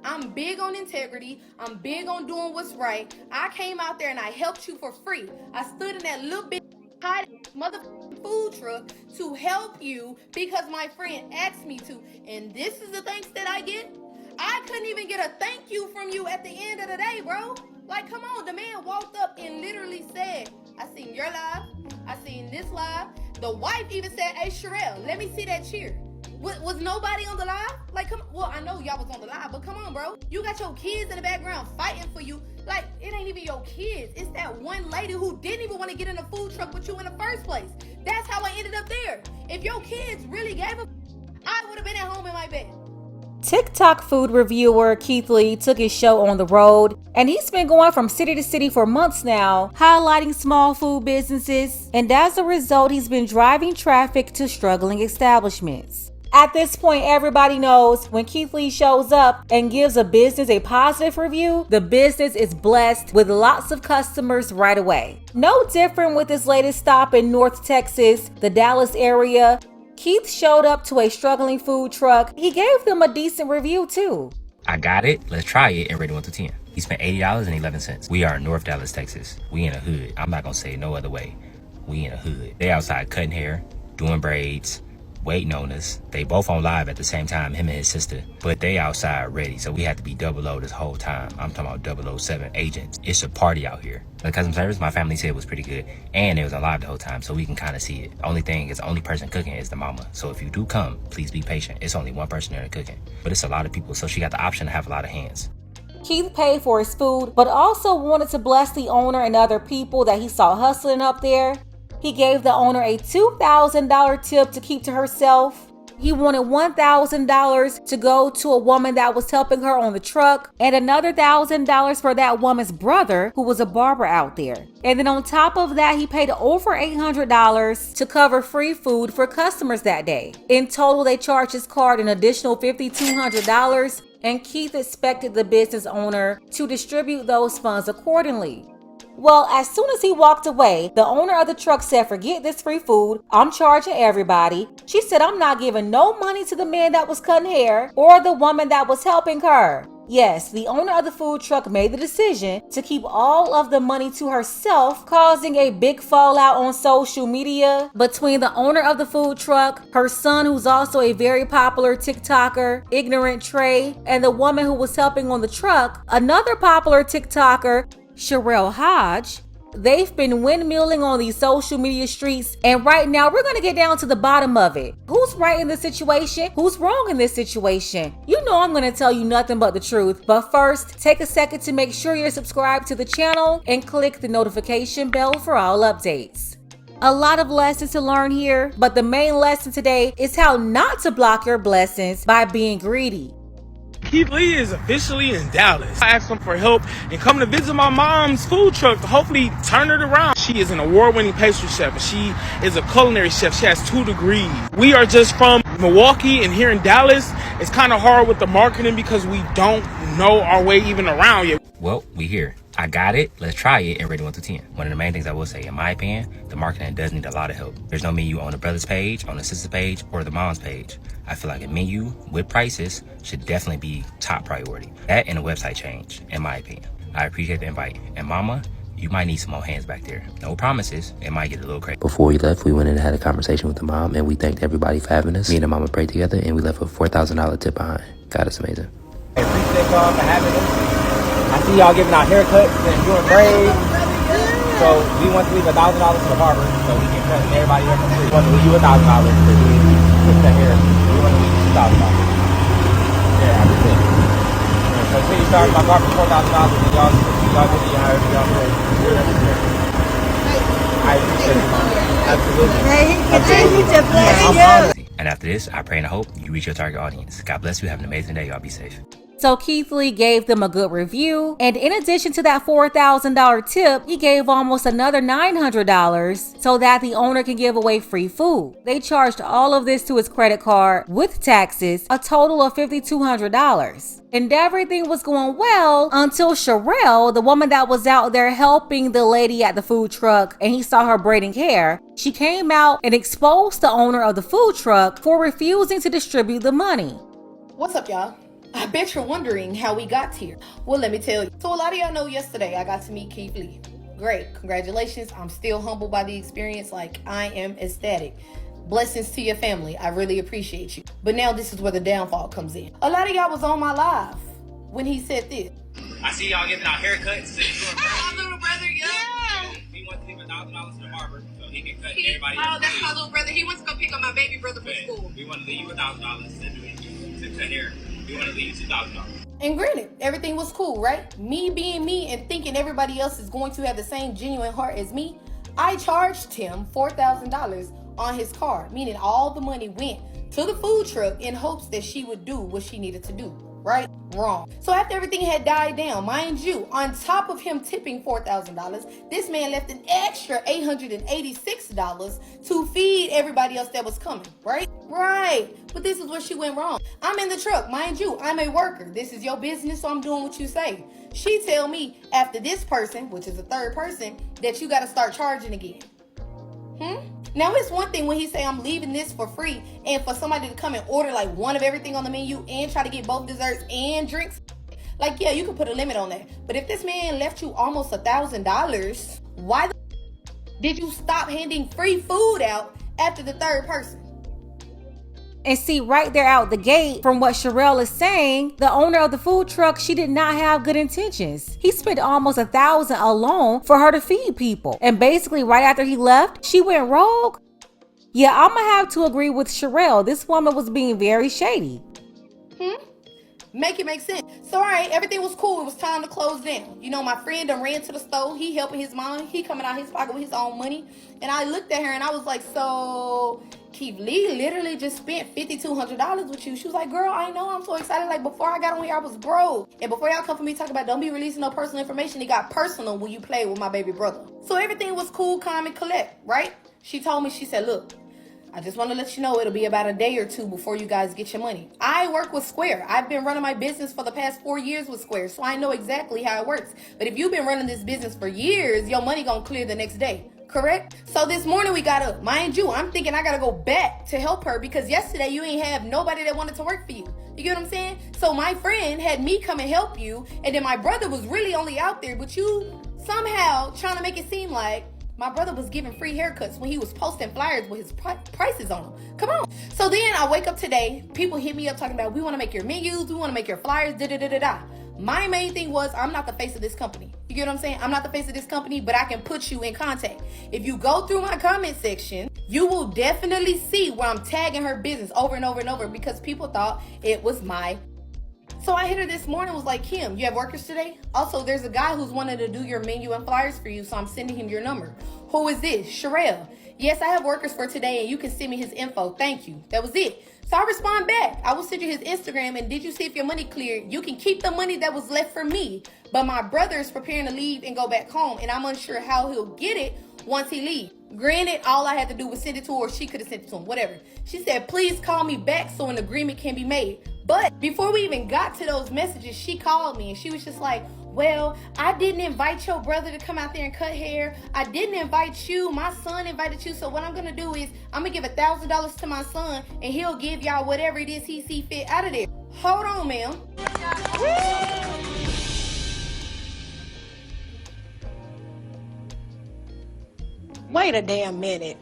I'm big on integrity. I'm big on doing what's right. I came out there and I helped you for free. I stood in that little bit hot motherfucking food truck to help you because my friend asked me to. And this is the thanks that I get? I couldn't even get a thank you from you at the end of the day, bro. Like, come on. The man walked up and literally said, I seen your live. I seen this live. The wife even said, hey, Charelle, let me see that cheer. Was nobody on the live? Like, come on. Well, I know y'all was on the live, but come on, bro. You got your kids in the background fighting for you. Like, it ain't even your kids. It's that one lady who didn't even want to get in a food truck with you in the first place. That's how I ended up there. If your kids really gave a, I would have been at home in my bed. TikTok food reviewer Keith Lee took his show on the road, and he's been going from city to city for months now, highlighting small food businesses, and as a result, he's been driving traffic to struggling establishments. At this point, everybody knows when Keith Lee shows up and gives a business a positive review, the business is blessed with lots of customers right away. No different with his latest stop in North Texas, the Dallas area. Keith showed up to a struggling food truck. He gave them a decent review too. I got it, let's try it, and rated 1 to 10. He spent $80.11. We are in North Dallas, Texas. We in a hood. I'm not gonna say it no other way. We in a hood. They outside cutting hair, doing braids, waiting on us. They both on live at the same time, him and his sister, but they outside ready, so we had to be 00 this whole time. I'm talking about 007 agents. It's a party out here. The customer service, my family said, was pretty good, and it was on live the whole time, so we can kind of see it. Only thing is, the only person cooking is the mama, so if you do come, please be patient. It's only one person there cooking, but it's a lot of people, so she got the option to have a lot of hands. Keith paid for his food, but also wanted to bless the owner and other people that he saw hustling up there. He gave the owner a $2,000 tip to keep to herself. He wanted $1,000 to go to a woman that was helping her on the truck, and another $1,000 for that woman's brother who was a barber out there. And then on top of that, he paid over $800 to cover free food for customers that day. In total, they charged his card an additional $5,200, and Keith expected the business owner to distribute those funds accordingly. Well, as soon as he walked away, the owner of the truck said, forget this free food, I'm charging everybody. She said, I'm not giving no money to the man that was cutting hair or the woman that was helping her. Yes, the owner of the food truck made the decision to keep all of the money to herself, causing a big fallout on social media between the owner of the food truck, her son who's also a very popular TikToker, Ignorant Trey, and the woman who was helping on the truck, another popular TikToker, Charelle Hodge. They've been windmilling on these social media streets, and right now we're going to get down to the bottom of it. Who's right in this situation? Who's wrong in this situation? You know I'm going to tell you nothing but the truth, but first, take a second to make sure you're subscribed to the channel and click the notification bell for all updates. A lot of lessons to learn here, but the main lesson today is how not to block your blessings by being greedy. Keith Lee is officially in Dallas. I asked him for help and come to visit my mom's food truck to hopefully turn it around. She is an award-winning pastry chef, and she is a culinary chef. She has 2 degrees. We are just from Milwaukee, and here in Dallas, it's kind of hard with the marketing because we don't know our way even around yet. Well, we here. I got it, let's try it, and rate 1 to 10. One of the main things I will say, in my opinion, the marketing does need a lot of help. There's no menu on the brother's page, on the sister's page, or the mom's page. I feel like a menu with prices should definitely be top priority. That and a website change, in my opinion. I appreciate the invite. And mama, you might need some more hands back there. No promises, it might get a little crazy. Before we left, we went and had a conversation with the mom, and we thanked everybody for having us. Me and the mama prayed together, and we left with a $4,000 tip behind. God, it's amazing. I appreciate y'all for having us. I see y'all giving out haircuts and doing braids. So we want to leave $1,000 to the barber so we can cut everybody here for free. We want to leave you $1,000 for doing the hair. We want to leave you $2,000. Yeah, after this. So say you charge my barber $4,000 and y'all give me however y'all pay. I appreciate it. Absolutely. May He continue to bless you. And after this, I pray and I hope you reach your target audience. God bless you. Have an amazing day. Y'all be safe. So Keith Lee gave them a good review, and in addition to that $4,000 tip, he gave almost another $900 so that the owner can give away free food. They charged all of this to his credit card with taxes, a total of $5,200. And everything was going well until Charelle, the woman that was out there helping the lady at the food truck, and he saw her braiding hair, she came out and exposed the owner of the food truck for refusing to distribute the money. What's up, y'all? I bet you're wondering how we got here. Well, let me tell you. So a lot of y'all know yesterday I got to meet Keith Lee. Great, congratulations. I'm still humbled by the experience. Like, I am ecstatic. Blessings to your family. I really appreciate you. But now this is where the downfall comes in. A lot of y'all was on my live when he said this. I see y'all giving out haircuts. My little brother, yeah. He wants to leave $1,000 to the barber so he can cut everybody. Oh, that's my little brother. He wants to go pick up my baby brother from school. We want to leave you $1,000 to cut hair. We want to leave you $2,000. And granted, everything was cool, right? Me being me and thinking everybody else is going to have the same genuine heart as me, I charged him $4,000 on his card, meaning all the money went to the food truck in hopes that she would do what she needed to do. Right? Wrong. So after everything had died down, mind you, on top of him tipping $4,000, this man left an extra $886 to feed everybody else that was coming. Right? Right. But this is where she went wrong. I'm in the truck, mind you, I'm a worker. This is your business, so I'm doing what you say. She tell me after this person, which is a third person, that you got to start charging again. Now it's one thing when he say I'm leaving this for free and for somebody to come and order like one of everything on the menu and try to get both desserts and drinks. Like, yeah, you can put a limit on that. But if this man left you almost $1,000, why did you stop handing free food out after the third person? And see, right there out the gate, from what Charelle is saying, the owner of the food truck, she did not have good intentions. He spent almost $1,000 alone for her to feed people. And basically, right after he left, she went rogue. Yeah, I'm gonna have to agree with Charelle. This woman was being very shady. Make it make sense. So, all right, everything was cool. It was time to close down. You know, my friend done ran to the store. He helping his mom. He coming out his pocket with his own money. And I looked at her and I was like, so Keith Lee literally just spent $5,200 with you. She was like, girl, I know. I'm so excited. Like, before I got on here, I was broke. And before y'all come for me talking about don't be releasing no personal information, it got personal when you played with my baby brother. So everything was cool, calm, and collect, right? She told me, she said, look, I just want to let you know it'll be about a day or two before you guys get your money. I work with Square. I've been running my business for the past 4 years with Square, so I know exactly how it works. But if you've been running this business for years, your money gonna clear the next day. Correct? So this morning we got up. Mind you, I'm thinking I gotta go back to help her because yesterday you ain't have nobody that wanted to work for you. You get what I'm saying? So my friend had me come and help you, and then my brother was really only out there, but you somehow trying to make it seem like my brother was giving free haircuts when he was posting flyers with his prices on them. Come on. So then I wake up today, people hit me up talking about, we want to make your menus, we want to make your flyers, da-da-da-da-da. My main thing was, I'm not the face of this company. You get what I'm saying? I'm not the face of this company, but I can put you in contact. If you go through my comment section, you will definitely see where I'm tagging her business over and over and over because people thought it was my. So I hit her this morning, was like, Kim, you have workers today? Also, there's a guy who's wanted to do your menu and flyers for you, so I'm sending him your number. Who is this? Charelle. Yes, I have workers for today, and you can send me his info. Thank you. That was it. So I respond back. I will send you his Instagram, and did you see if your money cleared? You can keep the money that was left for me, but my brother is preparing to leave and go back home, and I'm unsure how he'll get it once he leaves. Granted, all I had to do was send it to her, or she could have sent it to him, whatever. She said, please call me back so an agreement can be made. But before we even got to those messages, she called me and she was just like, well, I didn't invite your brother to come out there and cut hair. I didn't invite you. My son invited you. So what I'm going to do is I'm going to give $1,000 to my son and he'll give y'all whatever it is he see fit out of there. Hold on, ma'am. Wait a damn minute.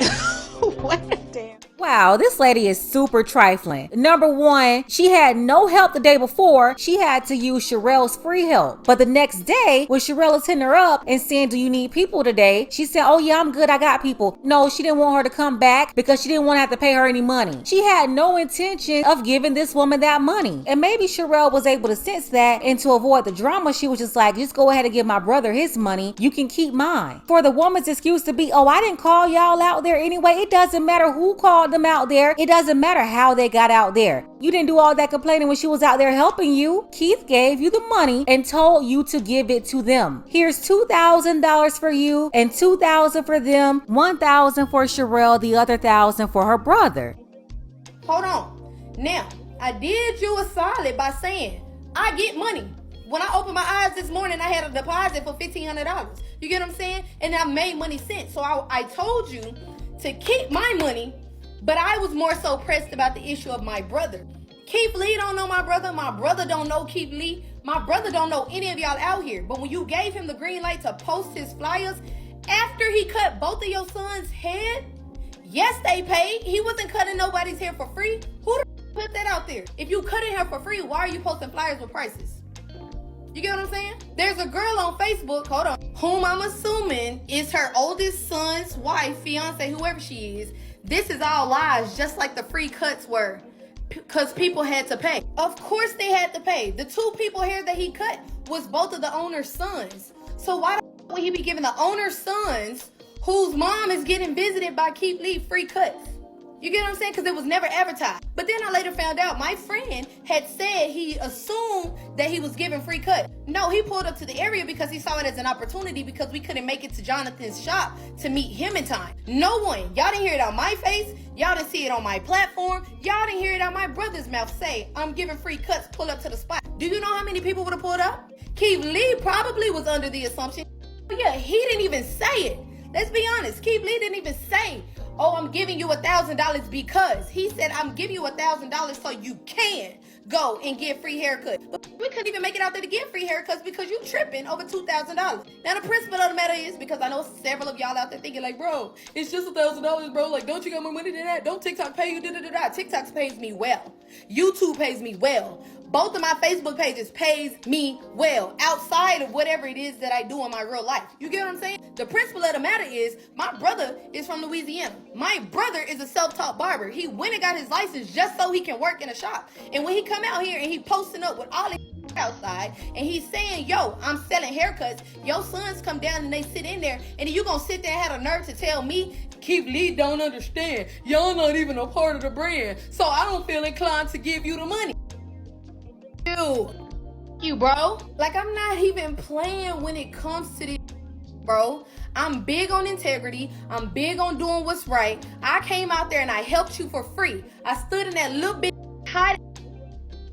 Wait a damn. Wow, this lady is super trifling. Number one, she had no help the day before. She had to use Charelle's free help. But the next day, when Charelle is hitting her up and saying, do you need people today? She said, oh yeah, I'm good, I got people. No, she didn't want her to come back because she didn't want to have to pay her any money. She had no intention of giving this woman that money. And maybe Charelle was able to sense that, and to avoid the drama, she was just like, just go ahead and give my brother his money. You can keep mine. For the woman's excuse to be, oh, I didn't call y'all out there anyway. It doesn't matter who called them out there. It doesn't matter how they got out there. You didn't do all that complaining when she was out there helping you. Keith gave you the money and told you to give it to them. Here's $2,000 for you and $2,000 for them, $1,000 for Charelle, the other $1,000 for her brother. Hold on. Now, I did you a solid by saying I get money. When I opened my eyes this morning, I had a deposit for $1,500. You get what I'm saying? And I made money since. So I told you to keep my money, but I was more so pressed about the issue of my brother. Keith Lee don't know my brother. My brother don't know Keith Lee. My brother don't know any of y'all out here. But when you gave him the green light to post his flyers, after he cut both of your sons' head, yes, they paid. He wasn't cutting nobody's hair for free. Who the put that out there? If you cutting hair for free, why are you posting flyers with prices? You get what I'm saying? There's a girl on Facebook, hold on, whom I'm assuming is her oldest son's wife, fiance, whoever she is. This is all lies, just like the free cuts were, because people had to pay. Of course they had to pay. The two people hair that he cut was both of the owner's sons. So why would he be giving the owner's sons, whose mom is getting visited by Keith Lee, free cuts? You get what I'm saying? Because it was never advertised. But then I later found out my friend had said he assumed that he was giving free cut. No, he pulled up to the area because he saw it as an opportunity because we couldn't make it to Jonathan's shop to meet him in time. No one. Y'all didn't hear it on my face. Y'all didn't see it on my platform. Y'all didn't hear it out my brother's mouth say, I'm giving free cuts, pull up to the spot. Do you know how many people would have pulled up? Keith Lee probably was under the assumption. Yeah, he didn't even say it. Let's be honest. Keith Lee didn't even say, oh, I'm giving you $1,000 because. He said, I'm giving you $1,000 so you can go and get free haircut. But we couldn't even make it out there to get free haircuts because you tripping over $2,000. Now, the principle of the matter is, because I know several of y'all out there thinking like, bro, it's just $1,000, bro. Like, don't you got more money than that? Don't TikTok pay you? Da-da-da-da. TikTok pays me well. YouTube pays me well. Both of my Facebook pages pays me well outside of whatever it is that I do in my real life. You get what I'm saying? The principle of the matter is my brother is from Louisiana. My brother is a self-taught barber. He went and got his license just so he can work in a shop. And when he come out here and he posting up with all the outside and he's saying, yo, I'm selling haircuts, your sons come down and they sit in there, and you gonna sit there and have a nerve to tell me Keith Lee don't understand. Y'all not even a part of the brand, so I don't feel inclined to give you the money. You, bro. Like, I'm not even playing when it comes to this, bro. I'm big on integrity. I'm big on doing what's right. I came out there and I helped you for free. I stood in that little bit hot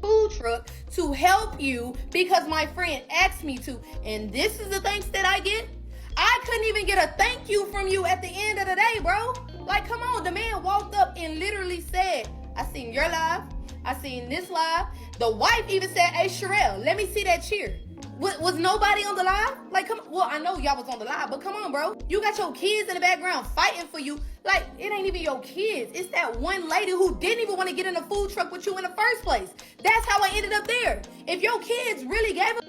food truck to help you because my friend asked me to. And this is the thanks that I get. I couldn't even get a thank you from you at the end of the day, bro. Like, come on. The man walked up and literally said, I seen your live. I seen this live. The wife even said, hey, Charelle, let me see that cheer. Was nobody on the live? Like, come on. Well, I know y'all was on the live, but come on, bro. You got your kids in the background fighting for you. Like, it ain't even your kids. It's that one lady who didn't even want to get in the food truck with you in the first place. That's how I ended up there. If your kids really gave up,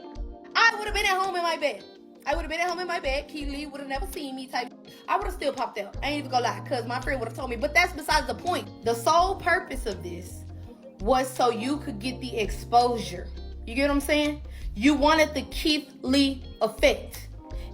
I would have been at home in my bed. I would have been at home in my bed. Keith Lee would have never seen me type. I would have still popped out. I ain't even gonna lie, because my friend would have told me. But that's besides the point. The sole purpose of this was so you could get the exposure. You get what I'm saying? You wanted the Keith Lee effect.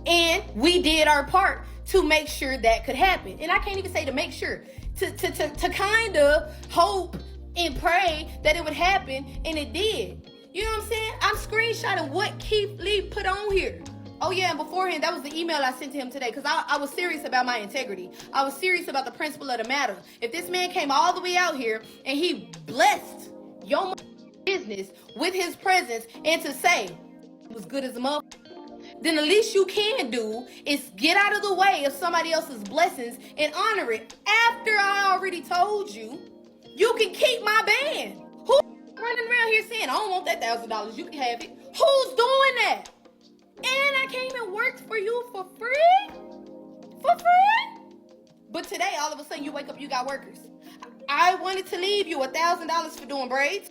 And we did our part to make sure that could happen. And I can't even say to make sure. To kind of hope and pray that it would happen. And it did. You know what I'm saying? I'm screenshotting what Keith Lee put on here. Oh yeah, and beforehand, that was the email I sent to him today because I was serious about my integrity. I was serious about the principle of the matter. If this man came all the way out here and he blessed your business with his presence and to say it was good as a mother, then the least you can do is get out of the way of somebody else's blessings and honor it. After I already told you, you can keep my band. Who's running around here saying, I don't want that $1,000, you can have it? Who's doing that? And I came and worked for you for free? For free? But today, all of a sudden, you wake up, you got workers. I wanted to leave you $1,000 for doing braids.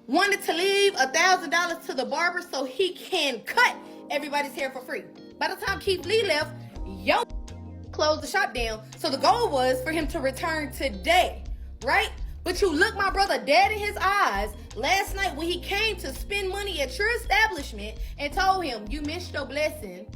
Wanted to leave $1,000 to the barber so he can cut everybody's hair for free. By the time Keith Lee left, yo closed the shop down. So the goal was for him to return today, right? But you look my brother dead in his eyes last night when he came to spend money at your establishment and told him, you missed your blessing,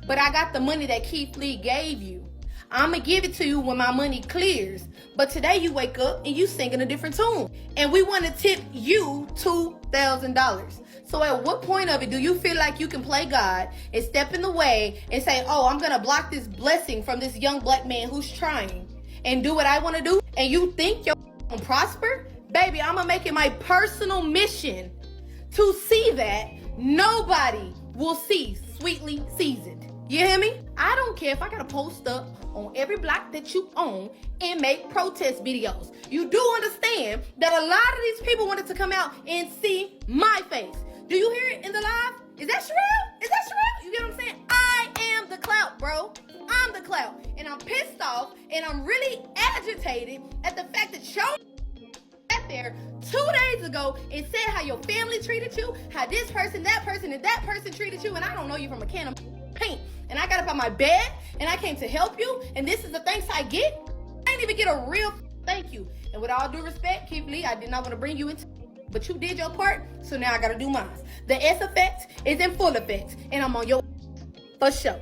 but I got the money that Keith Lee gave you. I'm going to give it to you when my money clears. But today you wake up and you singing a different tune. And we want to tip you $2,000. So at what point of it do you feel like you can play God and step in the way and say, oh, I'm going to block this blessing from this young black man who's trying and do what I want to do? And you think you're prosper? Baby, I'm gonna make it my personal mission to see that nobody will see sweetly seasoned. You hear me? I don't care if I gotta post up on every block that you own and make protest videos. You do understand that a lot of these people wanted to come out and see my face. Do you hear it in the live? Is that Charelle? Is that Charelle? You get what I'm saying? I am the clout, bro. I'm the clout. And I'm pissed off and I'm really agitated at the fact that y'all sat there 2 days ago and said how your family treated you, how this person, that person, and that person treated you, and I don't know you from a can of paint. And I got up on my bed and I came to help you, and this is the thanks I get? I didn't even get a real thank you. And with all due respect, Keith Lee, I did not want to bring you into, but you did your part, so now I gotta do mine. The S effect is in full effect, and I'm on your for sure.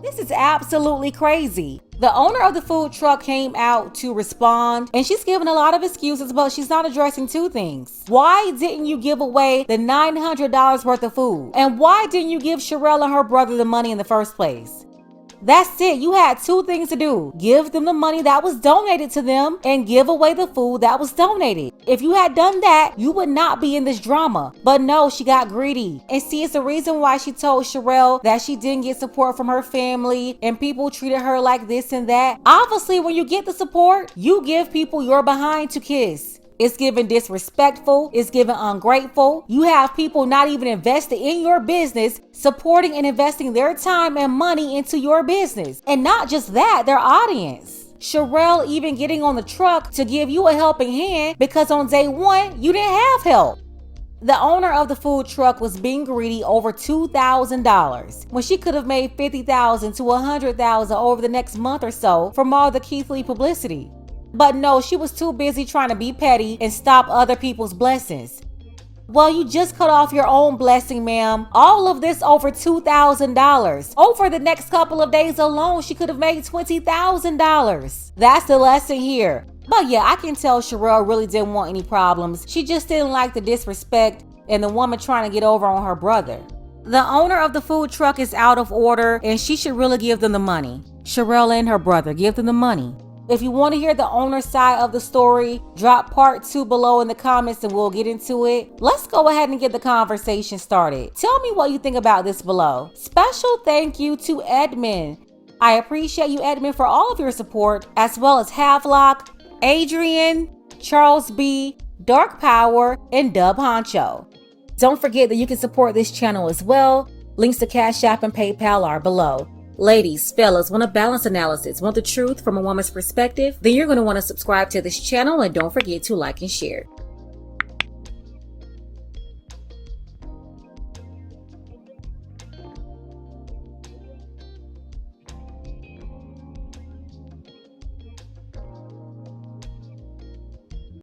This is absolutely crazy. The owner of the food truck came out to respond, and she's giving a lot of excuses, but she's not addressing two things. Why didn't you give away the $900 worth of food? And why didn't you give Charelle and her brother the money in the first place? That's it. You had two things to do. Give them the money that was donated to them and give away the food that was donated. If you had done that, you would not be in this drama. But no, she got greedy. And see, it's the reason why she told Charelle that she didn't get support from her family and people treated her like this and that. Obviously, when you get the support, you give people your behind to kiss. It's given disrespectful. It's given ungrateful. You have people not even invested in your business, supporting and investing their time and money into your business. And not just that, their audience. Charelle even getting on the truck to give you a helping hand because on day one, you didn't have help. The owner of the food truck was being greedy over $2,000 when she could have made $50,000 to $100,000 over the next month or so from all the Keith Lee publicity. But no, she was too busy trying to be petty and stop other people's blessings. Well, you just cut off your own blessing, ma'am. All of this over $2,000. Over the next couple of days alone, she could have made $20,000. That's the lesson here. But yeah, I can tell Charelle really didn't want any problems. She just didn't like the disrespect and the woman trying to get over on her brother. The owner of the food truck is out of order and she should really give them the money. Charelle and her brother, give them the money. If you want to hear the owner's side of the story, drop part 2 below in the comments and we'll get into it. Let's go ahead and get the conversation started. Tell me what you think about this below. Special thank you to Edmund. I appreciate you, Edmund, for all of your support, as well as Havelock, Adrian, Charles B, Dark Power, and Dub Honcho. Don't forget that you can support this channel as well. Links to Cash App and PayPal are below. Ladies, fellas, want a balanced analysis, want the truth from a woman's perspective? Then you're going to want to subscribe to this channel and don't forget to like and share.